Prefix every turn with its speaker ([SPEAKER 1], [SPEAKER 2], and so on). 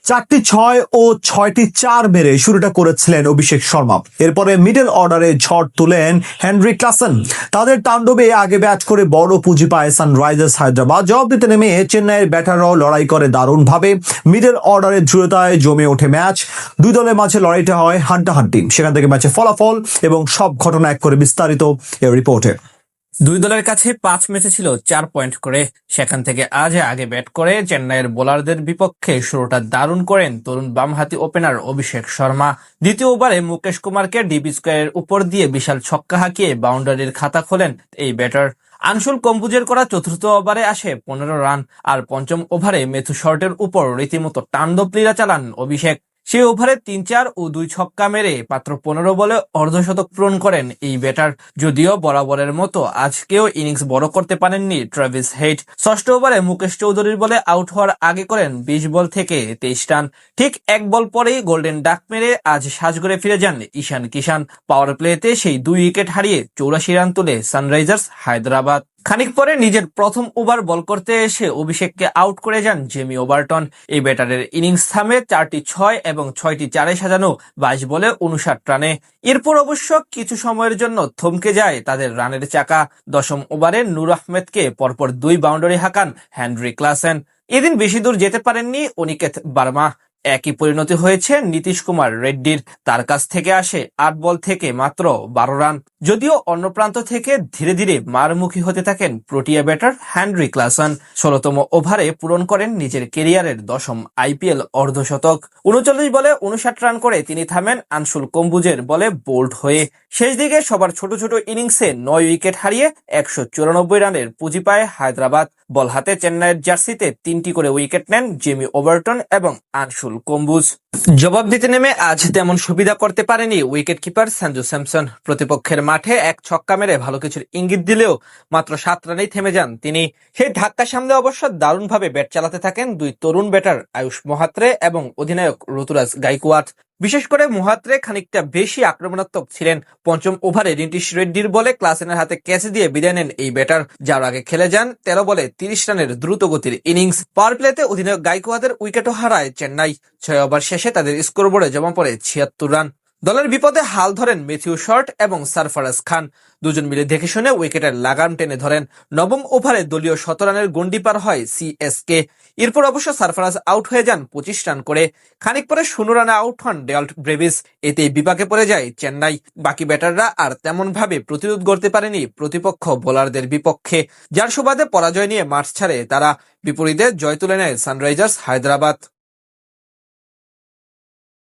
[SPEAKER 1] 4টি 6 ও 6টি 4 মেরে শুরুটা করেছিলেন অভিষেক শর্মা। এরপরে মিডল অর্ডারে ঝড় তুলেন হেনরি ক্লাসেন। তাদের তাণ্ডবে আগে ব্যাট করে বড় পুঁজি পায় সানরাইজার্স হায়দ্রাবাদ। জবাব দিতে নেমে চেন্নাইয়ের ব্যাটাররাও লড়াই করে দারুণভাবে। মিডল অর্ডারের দৃঢ়তায় জমে ওঠে ম্যাচ। দুই দলের মাঝে লড়াইটা হয় হাড্ডাহাড্ডি। সেখান থেকে ম্যাচে ফলাফল এবং সব ঘটনা এক করে বিস্তারিত এই রিপোর্টে।
[SPEAKER 2] দুই দলের কাছে 5 ম্যাচে ছিল 4 পয়েন্ট করে। সেখান থেকে আজ আগে ব্যাট করে চেন্নাইয়ের বোলারদের বিপক্ষে শুরুটা দারুণ করেন তরুণ বামহাতি ওপেনার অভিষেক শর্মা। দ্বিতীয় ওভারে মুকেশ কুমারকে ডিবি স্কোয়ারের উপর দিয়ে বিশাল ছক্কা হাঁকিয়ে বাউন্ডারির খাতা খোলেন এই ব্যাটার। আনসুল কম্বুজের করা চতুর্থ ওভারে আসে 15 রান, আর পঞ্চম ওভারে মেথু শর্টের উপর রীতিমতো তাণ্ডব লীলা চালান অভিষেক। সেই ওভারে 3-4 ও 2 ছক্কা মেরে মাত্র 15 বলে অর্ধশতক পূরণ করেন এই ব্যাটার। যদিও বরাবরের মতো আজকেও ইনিংস বড় করতে পারেননি ট্রেভিস হেড। ষষ্ঠ ওভারে মুকেশ চৌধুরীর বলে আউট হওয়ার আগে করেন 20 বল থেকে 23 রান। ঠিক এক বল পরেই গোল্ডেন ডাক মেরে আজ সাজঘরে ফিরে যান ঈশান কিষান। পাওয়ার প্লেতে সেই 2 উইকেট হারিয়ে 84 রান তুলে সানরাইজার্স হায়দ্রাবাদ। খানিক পরে নিজের প্রথম ওভার বল করতে এসে অভিষেককে আউট করে যান জেমি ওভারটন। এই ব্যাটারের ইনিংস থামে 4টি 6 এবং 6টি 4-এ সাজানো 22 বলে 59 রানে। এরপর অবশ্য কিছু সময়ের জন্য থমকে যায় তাদের রানের চাকা। দশম ওভারে নূর আহমেদকে পরপর 2 বাউন্ডারি হাঁকান হেনরি ক্লাসেন। এদিন বেশি দূর যেতে পারেননি অনিকেত বার্মা। একই পরিণতি হয়েছে নীতিশ কুমার রেড্ডির। তার কাছ থেকে আসে 8 বল থেকে মাত্র 12 রান। যদিও অন্য প্রান্ত থেকে ধীরে ধীরে মারমুখী হতে থাকেন প্রোটিয়া ব্যাটার হেনরি ক্লাসেন। 16তম ওভারে পূরণ করেন নিজের কেরিয়ারের 10ম আইপিএল অর্ধশতক। 39 বলে 59 রান করে তিনি থামেন আনসুল কম্বুজের বলে বোল্ড হয়ে। শেষ দিকে সবার ছোট ছোট ইনিংসে 9 উইকেট হারিয়ে 194 রানের পুঁজি পায় হায়দ্রাবাদ। বল হাতে চেন্নাইয়ের জার্সিতে 3টি করে উইকেট নেন জেমি ওভারটন এবং আনসুল কম্বুজ। জবাব দিতে নেমে আজ তেমন সুবিধা করতে পারেনি উইকেট কিপার সঞ্জু স্যামসন। প্রতিপক্ষের মাঠে এক ছক্কা মেরে ভালো কিছুর ইঙ্গিত দিলেও মাত্র 7 রানেই থেমে যান তিনি। সেই ধাক্কা সামলে অবশ্য দারুণভাবে ব্যাট চালাতে থাকেন 2 তরুণ ব্যাটার আয়ুষ মোহাত্রে এবং অধিনায়ক ঋতুরাজ গাইকোয়াদ। বিশেষ করে মোহাত্রে খানিকটা বেশি আক্রমণাত্মক ছিলেন। পঞ্চম ওভারে নীতিশ রেড্ডির বলে ক্লাসেনের হাতে ক্যাচ দিয়ে বিদায় নেন এই ব্যাটার, যার আগে খেলে যান 13 বলে 30 রানের দ্রুত গতির ইনিংস। পাওয়ার প্লেতে অধিনায়ক গাইকোয়াদের উইকেটও হারায় চেন্নাই। 6 ওভার শেষে তাদের স্কোরবোর্ডে জমা পড়ে 76 রান। দলের বিপদে হাল ধরেন ম্যাথিউ শর্ট এবং সারফারাজ খান। দুজন মিলে দেখে শুনে উইকেটের লাগাম টেনে ধরেন। নবম ওভারে দলীয় 17 রানের গন্ডি পার হয় সিএসকে। এরপর অবশ্য সারফারাজ আউট হয়ে যান 25 রান করে। খানিক পরে 0 রানে আউট হন ডেল্ট ব্রেভিস। এতেই বিপাকে পড়ে যায় চেন্নাই। বাকি ব্যাটাররা আর তেমন ভাবে প্রতিরোধ করতে পারেনি প্রতিপক্ষ বোলারদের বিপক্ষে, যার সুবাদে পরাজয় নিয়ে মাঠ ছাড়ে তারা। বিপরীতে জয় তুলে নেয় সানরাইজার্স হায়দ্রাবাদ।